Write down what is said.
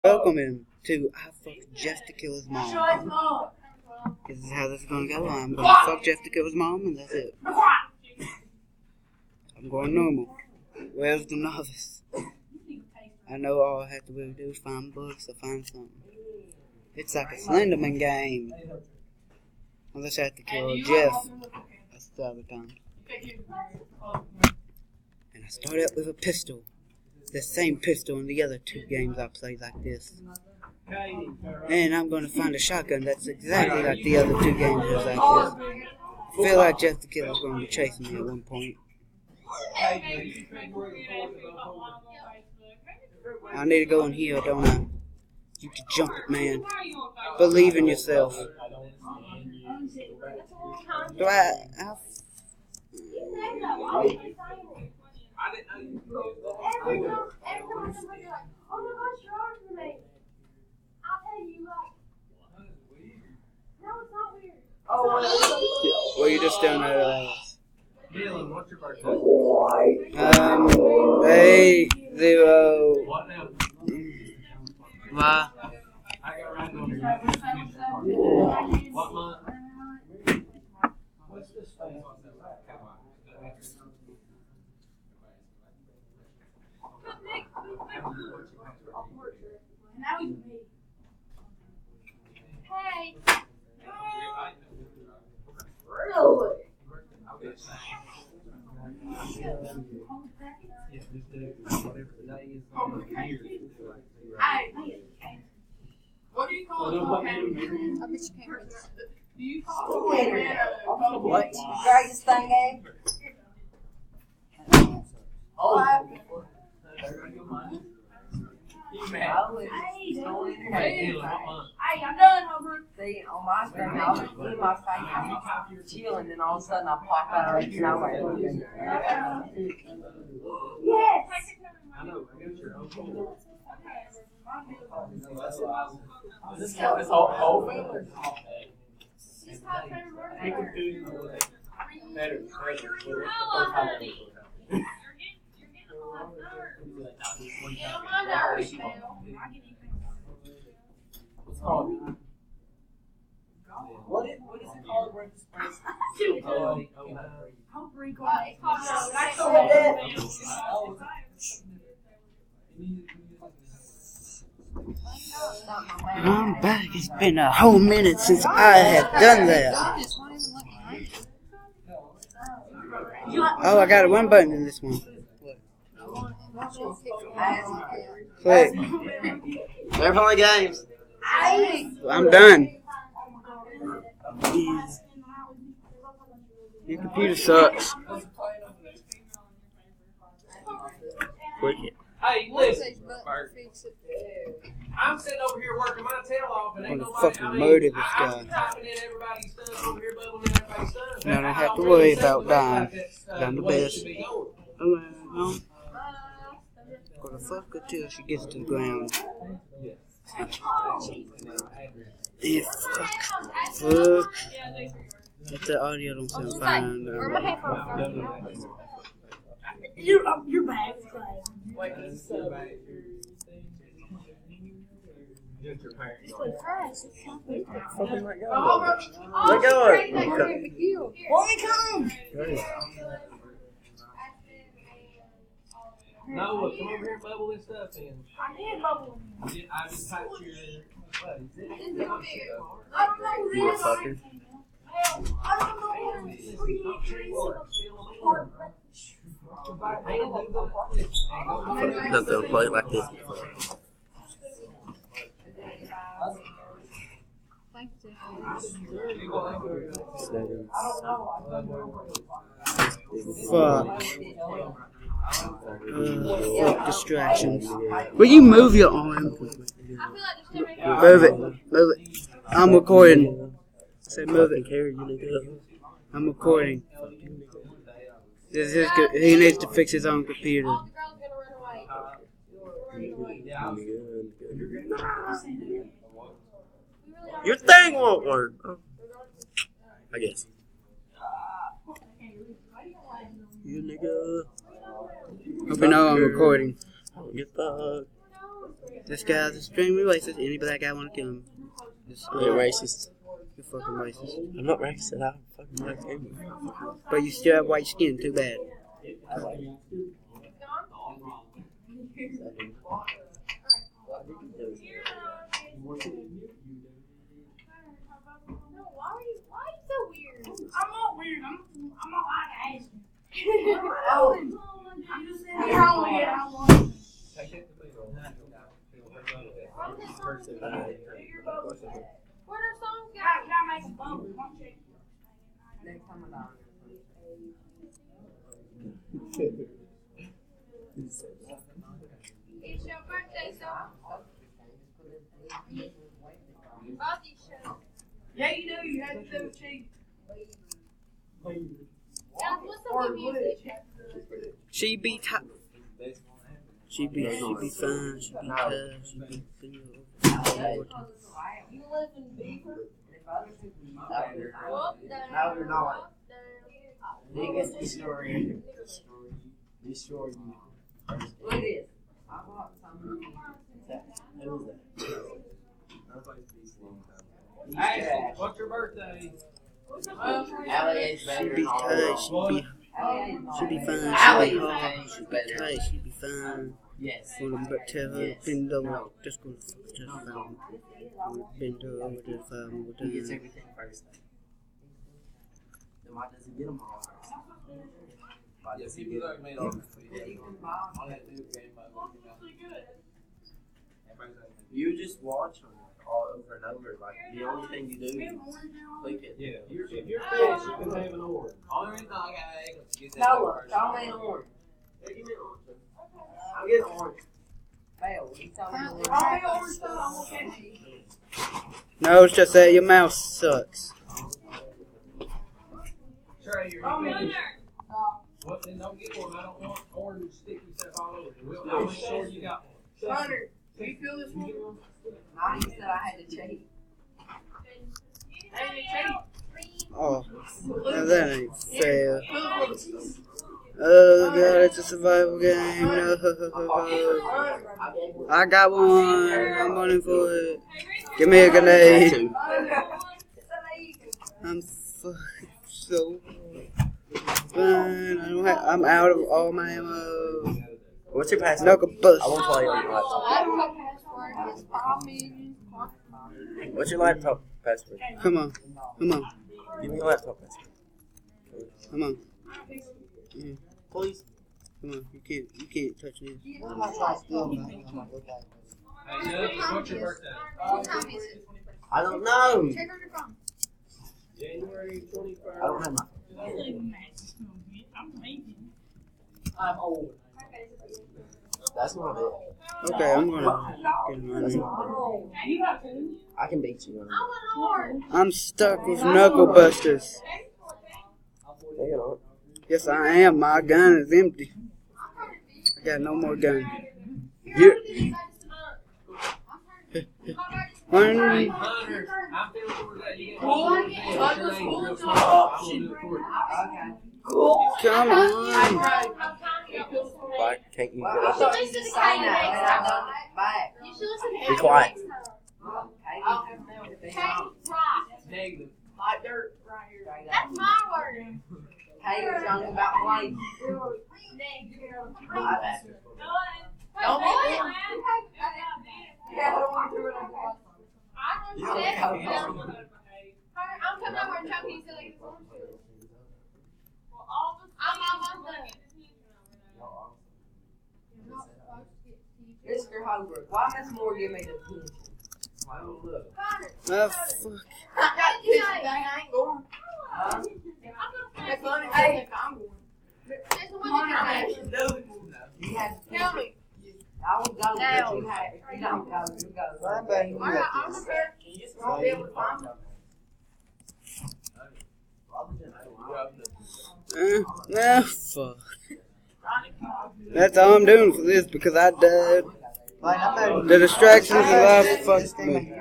Welcome him to I Fucked Jeff to Kill His Mom. This is how this is gonna go. I'm gonna fuck Jeff to kill his mom, and that's it. I'm going normal. Where's the novice? I know all I have to really do is find books or find something. It's like a Slenderman game. Unless I have to kill Jeff. That's the other time. And I start out with a pistol. The same pistol in the other two games I played like this. And I'm going to find a shotgun that's exactly like the other two games was like this. I feel like Jeff the Killer's going to be chasing me at one point. I need to go in here, don't I? You can jump it, man. Believe in yourself. Do I well, you just don't know. Hey, 0. Why? What month? What's this thing? Hey. What do you call it? I bet you can't read that. Do you call it? What? Greatest thing ever? Oh, Hey, I'm done, Homer. See, on my screen, I'll do my thing, I'm chilling, and all of a sudden I pop out of nowhere. Yes. I know. This whole family. She's not trying to murder We her. can do better. You're getting a lot of nerves. Get on my nerves, you know. I get anything. What's it called? What is it called? Where this place? I'm pretty quiet. I'm back. It's been a whole minute since I have done that. Oh, I got one button in this one. Click. They're playing games. I'm done. Your computer sucks. Click it. Hey, listen. I'm sitting over here working my tail off, and ain't I'm gonna nobody. fucking murder this I'm guy. typing in everybody's stuff over here, bubbling in everybody's stuff. And I don't have to worry about dying. I'm the best. Gonna fuck her till she gets to the ground. Yeah, fuck. If the audio don't sound fine, Where my headphones? You're bad. fucking let go. Let go of it. Let me come. Noah, come over here and bubble this stuff in. I did bubble. I just typed your. What is it? I don't know who You a this fucker. is. I don't know who this is. Not they'll play it like this. Fuck. Fuck distractions. Will you move your arm? Move it. Move it. I'm recording. Say move it. I'm recording. This is good. He needs to fix his own computer. Your thing won't work. I guess. You nigga. Hope you know I'm recording. Get the This guy's extremely racist. Any black guy want to kill him. You're racist. You're fucking racist. I'm not racist. I fucking like him. But you still have white skin. Too bad. No, why are you so weird? I'm not weird. I'm not like Asian. What are songs You got? gotta make a bubble. Next time I'm on. It's your birthday song. Bobby show. Yeah, you know you had to do a cheat. Guys, what's some good music? She be top. She be fine. She be tough. She be good. You live in Beaver? No, you're not. Biggest destroyer. Destroy you. What it is? I bought some. Who is that? Hey, what's your birthday? Allie She better be than all tight. of She them. be fine. Allie She be hard. is She be better. tight. She be fine. Yes. Wanna tell her bend over. Just gonna find. Bend over to find more He gets time. everything first. Then why does he get them all first? Why does he get them? You just watch them all over and over. Like, the only thing you do is click it. Yeah, if you're finished, you can have an order. Only reason I got egg was to get that Noah, first. call me an orange. I'm getting orange. Bell, you tell me an I'll orange. be orange too. I'm gonna catch you. No, it's just that your mouth sucks. Trey, you're I'm finished. in. Well, then don't get one. I don't want orange sticky stuff all over. I'll make sure you got one. Hunter, do you feel this one? Nani said I had to cheat. Oh, now that ain't fair. Oh god, it's a survival game. No. I got one. I'm running for it. Give me a grenade. I'm fucking so fine. I'm out of all my ammo. What's your password? Knuckle bust. I won't play on your laptop. What's your laptop password? Come on. Come on. Give me your laptop password. Come on. Please. Come on. You can't touch this. Hey, Doug, what's your birthday? What time is it? I don't know. Check on your phone. January 21st. I don't have my. I'm old. That's not it. Okay, I'm gonna get money. I can beat you on I want orange. I'm stuck with knuckle busters. it. No, you're not. Yes, I am. My gun is empty. I got no more gun. Here. One. Hunter, I'm feeling for that. You get one. Come on. Why can't you I get up? thought you just saying that, and I done it back. You should listen to Be quiet. Negative. Like dirt right here. That's my word. Hey, you're young about life. Don't be Yeah, I don't want to do it. I'm coming over and choking so they can I'm done. Mr. Holbrook, why Miss Moore give me the pension? Oh, fuck. I got this thing. I ain't going. That's funny. Hey, I'm going. There's one that can You had to tell me. I would go, but you had, if you don't go, you go. Alright, I'm prepared. You won't be able to find me. Nah, fuck. That's all I'm doing for this because I died. The distractions of life fucked me.